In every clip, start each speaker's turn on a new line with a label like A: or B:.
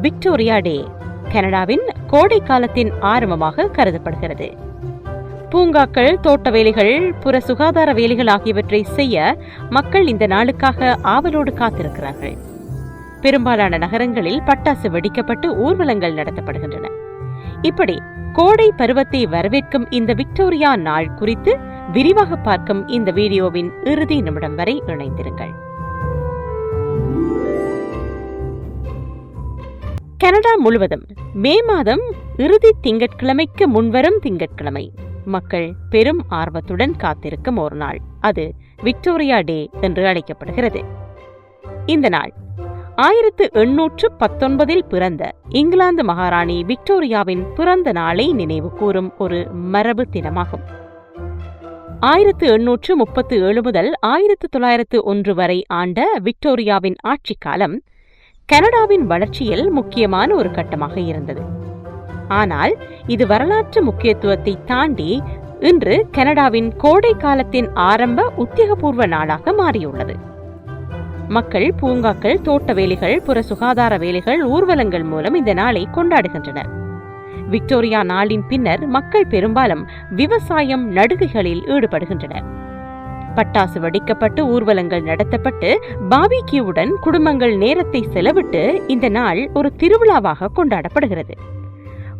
A: Victoria டே கனடாவின் கோடை காலத்தின் ஆரம்பமாக கருதப்படுகிறது. பூங்காக்கள், தோட்ட வேலைகள், புற சுகாதார வேலைகள் ஆகியவற்றை செய்ய மக்கள் இந்த நாளுக்காக ஆவலோடு காத்திருக்கிறார்கள். பெரும்பாலான நகரங்களில் பட்டாசு வெடிக்கப்பட்டு ஊர்வலங்கள் நடத்தப்படுகின்றன. இப்படி கோடை பருவத்தை வரவேற்கும் இந்த விக்டோரியா நாள் குறித்து விரிவாக பார்க்கும் இந்த வீடியோவின் இறுதி நிமிடம் வரை இணைந்திருங்கள். கனடா முழுவதும் மே மாதம் இறுதி திங்கட்கிழமைக்கு முன்வரும் திங்கட்கிழமை மக்கள் பெரும் ஆர்வத்துடன் காத்திருக்கும் ஒரு நாள். அது விக்டோரியா டே என்று அழைக்கப்படுகிறது. இந்த நாள் 1819 பிறந்த இங்கிலாந்து மகாராணி விக்டோரியாவின் பிறந்த நாளை நினைவு கூறும் ஒரு மரபு தினமாகும். 1837 முதல் 1901 வரை ஆண்ட விக்டோரியாவின் ஆட்சி காலம் கனடாவின் வளர்ச்சியில் முக்கியமான ஒரு கட்டமாக இருந்தது. ஆனால் இது வரலாற்று முக்கியத்துவத்தை தாண்டி இன்று கனடாவின் கோடை காலத்தின் ஆரம்ப உத்தியோகபூர்வ நாளாக மாறியுள்ளது. மக்கள் பூங்காக்கள், தோட்ட வேலைகள், புற சுகாதார வேலைகள், ஊர்வலங்கள் மூலம் இந்த நாளை கொண்டாடுகின்றனர். விக்டோரியா நாளின் பின்னர் மக்கள் பெரும்பாலும் விவசாயம், நடுகைகளில் ஈடுபடுகின்றனர். பட்டாசு வெடிக்கப்பட்டு ஊர்வலங்கள் நடத்தப்பட்டு பாபிக்யூவுடன் குடும்பங்கள் நேரத்தை செலவிட்டு இந்த நாள் ஒரு திருவிழாவாக கொண்டாடப்படுகிறது.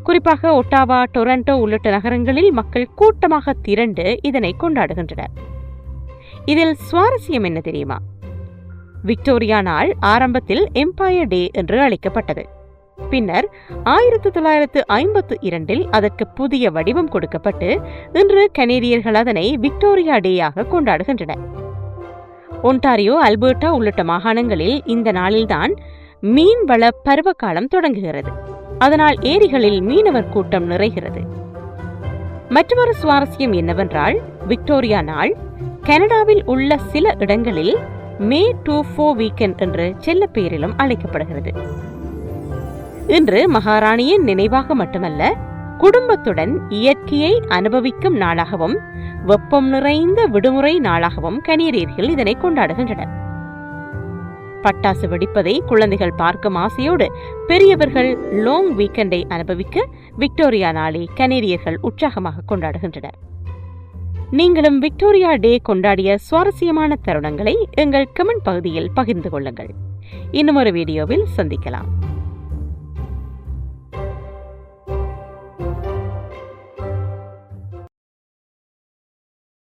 A: குறிப்பாக ஒட்டாவா, டொரண்டோ உள்ளிட்ட நகரங்களில் மக்கள் கூட்டமாக திரண்டு இதனை கொண்டாடுகின்றனர். இதில் சுவாரஸ்யம் என்ன தெரியுமா? விக்டோரியா நாள் ஆரம்பத்தில் எம்பயர் டே என்று அழைக்கப்பட்டது. பின்னர் 1952 அதற்கு புதிய வடிவம் கொடுக்கப்பட்டு இன்று கனேடியர்கள் அதனை விக்டோரியா டேயாக கொண்டாடுகின்றனர். ஒன்டாரியோ, அல்பர்டா உள்ளிட்ட மாகாணங்களில் இந்த நாளில்தான் மீன்வள பருவகாலம் தொடங்குகிறது. அதனால் ஏரிகளில் மீனவர் கூட்டம் நிறைகிறது. மற்றொரு சுவாரஸ்யம் என்னவென்றால், விக்டோரியா நாள் கனடாவில் உள்ள சில இடங்களில் மே 24 வீக்கெண்ட் என்று செல்ல பெயரிலும் அழைக்கப்படுகிறது. இன்று மகாராணியின் நினைவாக மட்டுமல்ல, குடும்பத்துடன் இயற்கையை அனுபவிக்கும் நாளாகவும் வெப்பம் நிறைந்த விடுமுறை நாளாகவும் கனேடியர்கள் இதனை கொண்டாடுகின்றனர். பட்டாசு வெடிப்பதை குழந்தைகள் பார்க்கும் ஆசையோடு பெரியவர்கள் லாங் வீக்கெண்டை அனுபவிக்க விக்டோரியா நாளை கனேடியர்கள் உற்சாகமாக கொண்டாடுகின்றனர். நீங்களும் விக்டோரியா டே கொண்டாடிய சுவாரஸ்யமான தருணங்களை எங்கள் கமெண்ட் பகுதியில் பகிர்ந்து கொள்ளுங்கள். இன்னும் ஒரு வீடியோவில் சந்திக்கலாம்.